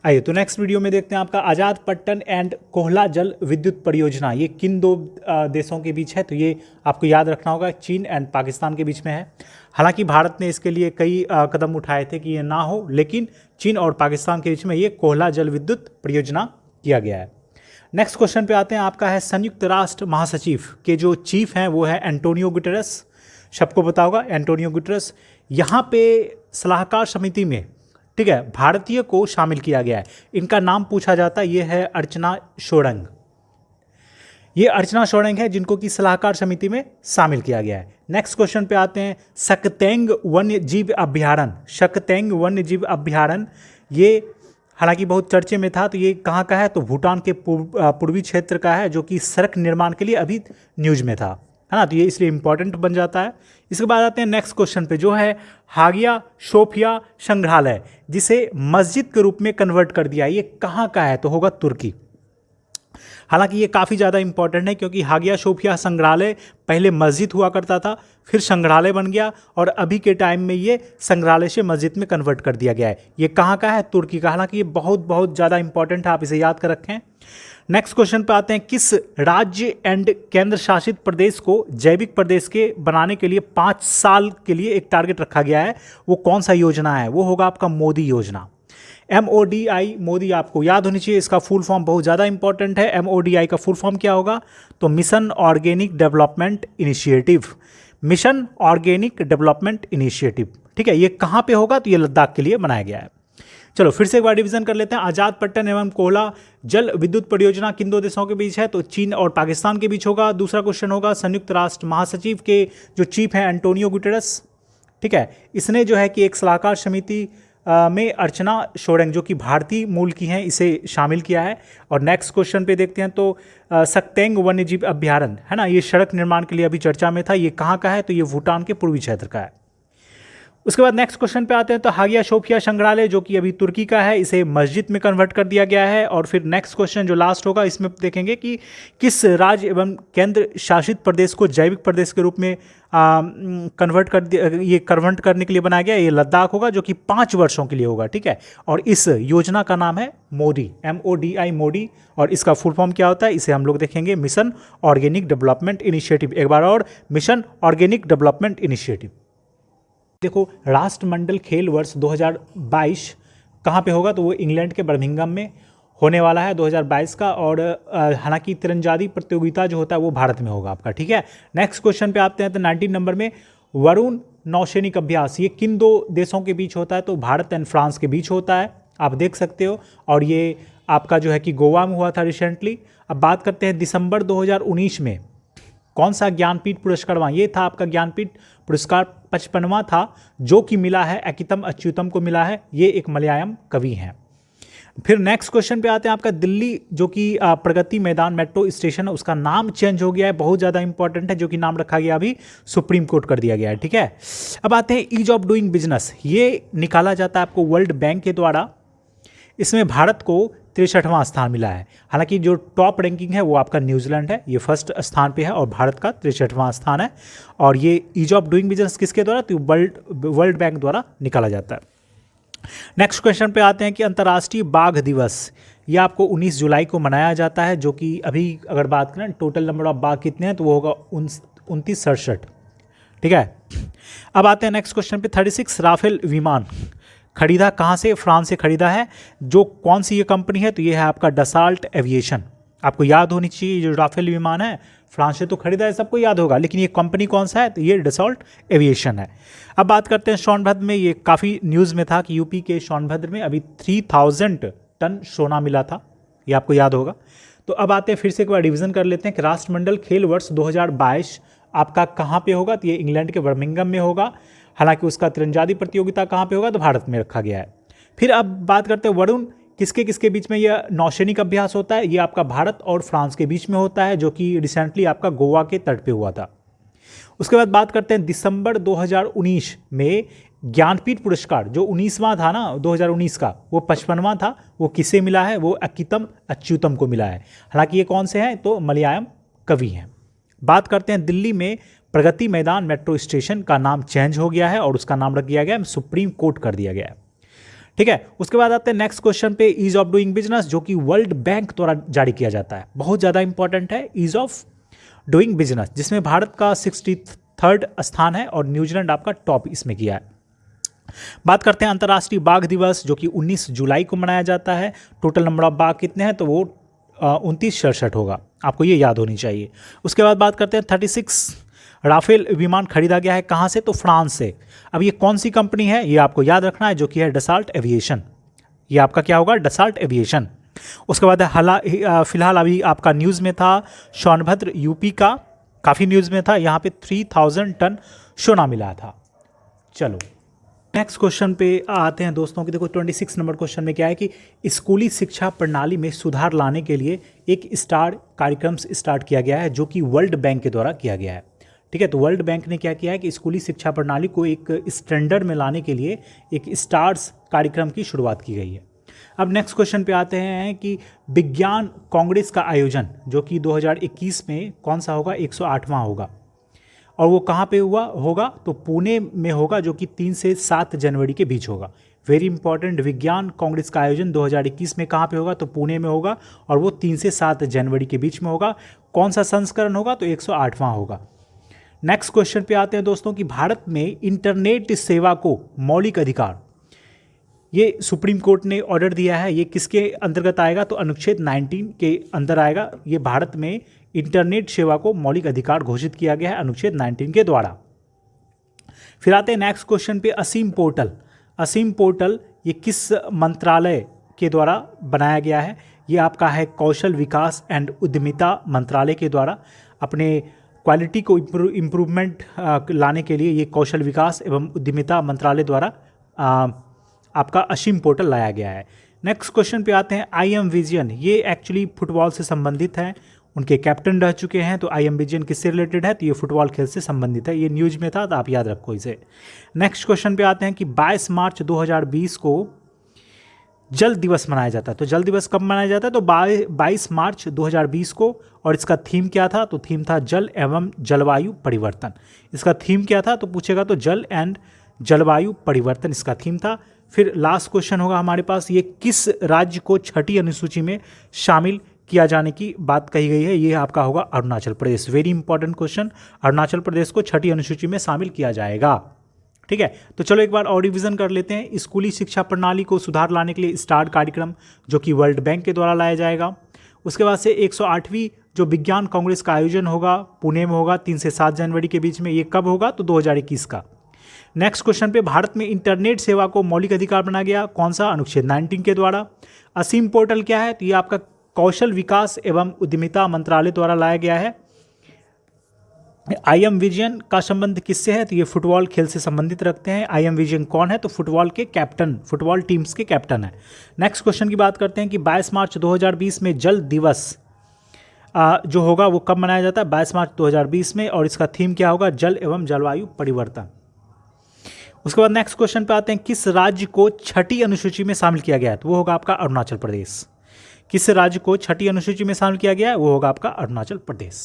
आइए तो next video में देखते हैं आपका आज़ाद पट्टन एंड कोहला जल विद्युत परियोजना, ये किन दो देशों के बीच है। तो ये आपको याद रखना होगा, चीन एंड पाकिस्तान के बीच में है। हालांकि भारत ने इसके लिए कई कदम उठाए थे कि ये ना हो, लेकिन चीन और पाकिस्तान के बीच में ये कोहला जल विद्युत परियोजना किया गया है। नेक्स्ट क्वेश्चन पे आते हैं, आपका है संयुक्त राष्ट्र महासचिव के जो चीफ हैं वो है एंटोनियो गुटेरेस। सबको पता होगा एंटोनियो गुटेरेस। यहाँ पे सलाहकार समिति में, ठीक है, भारतीय को शामिल किया गया है। इनका नाम पूछा जाता है, ये है अर्चना शोरंग। ये अर्चना शोरंग है जिनको कि सलाहकार समिति में शामिल किया गया है। नेक्स्ट क्वेश्चन पे आते हैं, सकतेंग वन्य जीव अभ्यारण्य। सकतेंग वन्य जीव अभ्यारण्य ये हालांकि बहुत चर्चे में था। तो ये कहाँ का है, तो भूटान के पूर्वी क्षेत्र का है, जो कि सड़क निर्माण के लिए अभी न्यूज में था, है ना। तो ये इसलिए इंपॉर्टेंट बन जाता है। इसके बाद आते हैं नेक्स्ट क्वेश्चन पे, जो है हागिया सोफिया संग्रहालय, जिसे मस्जिद के रूप में कन्वर्ट कर दिया। ये कहाँ का है, तो होगा तुर्की। हालांकि ये काफ़ी ज़्यादा इंपॉर्टेंट है, क्योंकि हागिया सोफिया संग्रहालय पहले मस्जिद हुआ करता था, फिर संग्रहालय बन गया, और अभी के टाइम में ये संग्रहालय से मस्जिद में कन्वर्ट कर दिया गया है। ये कहाँ का है, तुर्की का। हालांकि ये बहुत ज़्यादा इंपॉर्टेंट है, आप इसे याद कर रखें। नेक्स्ट क्वेश्चन पे आते हैं, किस राज्य एंड केंद्र शासित प्रदेश को जैविक प्रदेश के बनाने के लिए 5 साल के लिए एक टारगेट रखा गया है। वो कौन सा योजना है, वो होगा आपका मोदी योजना। MODI, मोदी आपको याद होनी चाहिए। इसका फुल फॉर्म बहुत ज़्यादा इंपॉर्टेंट है। MODI का फुल फॉर्म क्या होगा, तो mission organic development initiative. Mission organic development initiative, ठीक है। ये कहाँ पे होगा, तो ये लद्दाख के लिए बनाया गया है। चलो फिर से एक बार डिवीजन कर लेते हैं। आज़ाद पट्टन एवं कोहला जल विद्युत परियोजना किन दो देशों के बीच है, तो चीन और पाकिस्तान के बीच होगा। दूसरा क्वेश्चन होगा, संयुक्त राष्ट्र महासचिव के जो चीफ हैं एंटोनियो गुटेरेस, ठीक है, इसने जो है कि एक सलाहकार समिति में अर्चना शोरंग, जो कि भारतीय मूल की हैं, इसे शामिल किया है। और नेक्स्ट क्वेश्चन पे देखते हैं, तो सकतेंग वन्यजीव अभ्यारण्य, है ना, ये सड़क निर्माण के लिए अभी चर्चा में था। ये कहाँ का है, तो ये भूटान के पूर्वी क्षेत्र का है। उसके बाद नेक्स्ट क्वेश्चन पे आते हैं, तो हागिया सोफिया संग्रहालय, जो कि अभी तुर्की का है, इसे मस्जिद में कन्वर्ट कर दिया गया है। और फिर नेक्स्ट क्वेश्चन जो लास्ट होगा, इसमें देखेंगे कि किस राज्य एवं केंद्र शासित प्रदेश को जैविक प्रदेश के रूप में कन्वर्ट करने के लिए बनाया गया। ये लद्दाख होगा, जो कि 5 वर्षों के लिए होगा, ठीक है। और इस योजना का नाम है मोदी, MODI, मोदी। और इसका फुल फॉर्म क्या होता है, इसे हम लोग देखेंगे, मिशन ऑर्गेनिक डेवलपमेंट इनिशिएटिव। एक बार और, मिशन ऑर्गेनिक डेवलपमेंट इनिशिएटिव। देखो, राष्ट्रमंडल खेल वर्ष 2022 कहाँ पे होगा, तो वो इंग्लैंड के बर्मिंघम में होने वाला है 2022 का। और हालांकि तीरंदाजी प्रतियोगिता जो होता है वो भारत में होगा आपका, ठीक है। नेक्स्ट क्वेश्चन पे आते हैं, तो 19 नंबर में, वरुण नौसैनिक अभ्यास, ये किन दो देशों के बीच होता है, तो भारत एंड फ्रांस के बीच होता है, आप देख सकते हो। और ये आपका जो है कि गोवा में हुआ था रिसेंटली। अब बात करते हैं दिसंबर 2019 में कौन सा ज्ञानपीठ पुरस्कार, ये था आपका ज्ञानपीठ पुरस्कार 55वां था, जो कि मिला है अकितम अच्युतम को मिला है। ये एक मलयालम कवि हैं। फिर नेक्स्ट क्वेश्चन पे आते हैं, आपका दिल्ली जो कि प्रगति मैदान मेट्रो स्टेशन है, उसका नाम चेंज हो गया है, बहुत ज़्यादा इंपॉर्टेंट है, जो कि नाम रखा गया अभी सुप्रीम कोर्ट कर दिया गया है, ठीक है। अब आते हैं ईज ऑफ डूइंग बिजनेस, ये निकाला जाता है आपको वर्ल्ड बैंक के द्वारा। इसमें भारत को 63वां स्थान मिला है। हालांकि जो टॉप रैंकिंग है वो आपका न्यूजीलैंड है, ये फर्स्ट स्थान पे है, और भारत का 63वां स्थान है। और ये ईज ऑफ डूइंग बिजनेस किसके द्वारा, तो वर्ल्ड बैंक द्वारा निकाला जाता है। नेक्स्ट क्वेश्चन पे आते हैं कि अंतर्राष्ट्रीय बाघ दिवस, ये आपको 19 जुलाई को मनाया जाता है, जो कि अभी अगर बात करें टोटल नंबर ऑफ बाघ कितने हैं, तो वो होगा 2967, ठीक है। अब आते हैं नेक्स्ट क्वेश्चन पे, 36 राफेल विमान खरीदा कहाँ से, फ्रांस से खरीदा है। जो कौन सी ये कंपनी है, तो ये है आपका डसाल्ट एविएशन। आपको याद होनी चाहिए, जो राफेल विमान है फ्रांस से तो खरीदा है, सबको याद होगा, लेकिन ये कंपनी कौन सा है, तो ये डसाल्ट एविएशन है। अब बात करते हैं सोनभद्र में, ये काफ़ी न्यूज़ में था कि यूपी के सोनभद्र में अभी 3000 टन सोना मिला था, ये आपको याद होगा। तो अब आते हैं, फिर से एक बार रिविजन कर लेते हैं कि राष्ट्रमंडल खेल वर्ष 2022 आपका कहाँ पे होगा, तो ये इंग्लैंड के बर्मिंघम में होगा। हालांकि उसका तीरंदाजी प्रतियोगिता कहाँ पे होगा, तो भारत में रखा गया है। फिर अब बात करते हैं वरुण किसके किसके बीच में यह नौसैनिक अभ्यास होता है, ये आपका भारत और फ्रांस के बीच में होता है, जो कि रिसेंटली आपका गोवा के तट पे हुआ था। उसके बाद बात करते हैं दिसंबर 2019 में ज्ञानपीठ पुरस्कार, जो 19वां था ना 2019 का, वो 55वां था, वो किसे मिला है, वो अकितम अच्युतम को मिला है। हालांकि ये कौन से हैं, तो मलयालम कवि हैं। बात करते हैं दिल्ली में प्रगति मैदान मेट्रो स्टेशन का नाम चेंज हो गया है, और उसका नाम रख दिया गया है, सुप्रीम कोर्ट कर दिया गया है। ठीक है। उसके बाद आते हैं नेक्स्ट क्वेश्चन पे, ईज ऑफ डूइंग बिजनेस, जो कि वर्ल्ड बैंक द्वारा जारी किया जाता है। बहुत ज़्यादा इंपॉर्टेंट है ईज ऑफ डूइंग बिजनेस, जिसमें भारत का 63rd स्थान है और न्यूजीलैंड आपका टॉप इसमें किया है। बात करते हैं अंतर्राष्ट्रीय बाघ दिवस, जो कि 19 जुलाई को मनाया जाता है। टोटल नंबर ऑफ बाघ कितने हैं, तो वो 2967 होगा, आपको ये याद होनी चाहिए। उसके बाद बात करते हैं 36 राफेल विमान खरीदा गया है, कहाँ से, तो फ्रांस से। अब ये कौन सी कंपनी है, ये आपको याद रखना है, जो कि है डसाल्ट एविएशन। ये आपका क्या होगा, डसाल्ट एविएशन। उसके बाद फिलहाल अभी आपका न्यूज़ में था सोनभद्र यूपी का, काफ़ी न्यूज़ में था, यहाँ पे 3000 टन सोना मिला था। चलो नेक्स्ट क्वेश्चन पे आते हैं दोस्तों कि देखो 26 नंबर क्वेश्चन में क्या है कि स्कूली शिक्षा प्रणाली में सुधार लाने के लिए एक स्टार कार्यक्रम स्टार्ट किया गया है, जो कि वर्ल्ड बैंक के द्वारा किया गया है। ठीक है, तो वर्ल्ड बैंक ने क्या किया है कि स्कूली शिक्षा प्रणाली को एक स्टैंडर्ड में लाने के लिए एक स्टार्स कार्यक्रम की शुरुआत की गई है। अब नेक्स्ट क्वेश्चन पे आते हैं कि विज्ञान कांग्रेस का आयोजन, जो कि 2021 में कौन सा होगा, 108वां होगा, और वो कहाँ पे होगा, तो पुणे में होगा, जो कि 3 से 7 जनवरी के बीच होगा। वेरी इंपॉर्टेंट, विज्ञान कांग्रेस का आयोजन 2021 में कहाँ पे होगा, तो पुणे में होगा, और वो 3 से 7 जनवरी के बीच में होगा। कौन सा संस्करण होगा, तो 108वां होगा। नेक्स्ट क्वेश्चन पे आते हैं दोस्तों कि भारत में इंटरनेट सेवा को मौलिक अधिकार, ये सुप्रीम कोर्ट ने ऑर्डर दिया है, ये किसके अंतर्गत आएगा, तो अनुच्छेद 19 के अंदर आएगा। ये भारत में इंटरनेट सेवा को मौलिक अधिकार घोषित किया गया है अनुच्छेद 19 के द्वारा। फिर आते हैं नेक्स्ट क्वेश्चन पे, असीम पोर्टल। असीम पोर्टल ये किस मंत्रालय के द्वारा बनाया गया है, ये आपका है कौशल विकास एंड उद्यमिता मंत्रालय के द्वारा। अपने क्वालिटी को इम्प्रूवमेंट लाने के लिए ये कौशल विकास एवं उद्यमिता मंत्रालय द्वारा आपका असीम पोर्टल लाया गया है। नेक्स्ट क्वेश्चन पे आते हैं, IM विजयन, ये एक्चुअली फुटबॉल से संबंधित है, उनके कैप्टन रह चुके हैं। तो IM विजयन किससे रिलेटेड है, तो ये फुटबॉल खेल से संबंधित है, ये न्यूज़ में था, तो आप याद रखो इसे। नेक्स्ट क्वेश्चन पे आते हैं कि 22 मार्च 2020 को जल दिवस मनाया जाता है। तो जल दिवस कब मनाया जाता है, तो 22 मार्च 2020 को, और इसका थीम क्या था, तो थीम था जल एवं जलवायु परिवर्तन। इसका थीम क्या था, तो पूछेगा तो जल एंड जलवायु परिवर्तन इसका थीम था। फिर लास्ट क्वेश्चन होगा हमारे पास, ये किस राज्य को छठी अनुसूची में शामिल किया जाने की बात कही गई है, ये आपका होगा Arunachal Pradesh. Very important question, Arunachal Pradesh को छठी अनुसूची में शामिल किया जाएगा। ठीक है, तो चलो एक बार और रिवीजन कर लेते हैं। स्कूली शिक्षा प्रणाली को सुधार लाने के लिए स्टार्ट कार्यक्रम, जो कि वर्ल्ड बैंक के द्वारा लाया जाएगा। उसके बाद से 108वीं जो विज्ञान कांग्रेस का आयोजन होगा, पुणे में होगा, 3 से 7 जनवरी के बीच में। ये कब होगा, तो 2021 का। नेक्स्ट क्वेश्चन पे, भारत में इंटरनेट सेवा को मौलिक अधिकार बनाया गया, कौन सा, अनुच्छेद 19 के द्वारा। असीम पोर्टल क्या है, तो ये आपका कौशल विकास एवं उद्यमिता मंत्रालय द्वारा लाया गया है। IM विजयन का संबंध किससे है, तो ये फुटबॉल खेल से संबंधित रखते हैं। IM विजयन कौन है, तो फुटबॉल के कैप्टन, फुटबॉल टीम्स के कैप्टन है। नेक्स्ट क्वेश्चन की बात करते हैं कि 22 मार्च 2020 में जल दिवस जो होगा वो कब मनाया जाता है, 22 मार्च 2020 में, और इसका थीम क्या होगा, जल एवं जलवायु परिवर्तन। उसके बाद नेक्स्ट क्वेश्चन पे आते हैं, किस राज्य को छठी अनुसूची में शामिल किया गया है, तो वो होगा आपका अरुणाचल प्रदेश। किस राज्य को छठी अनुसूची में शामिल किया गया है, वो होगा आपका अरुणाचल प्रदेश।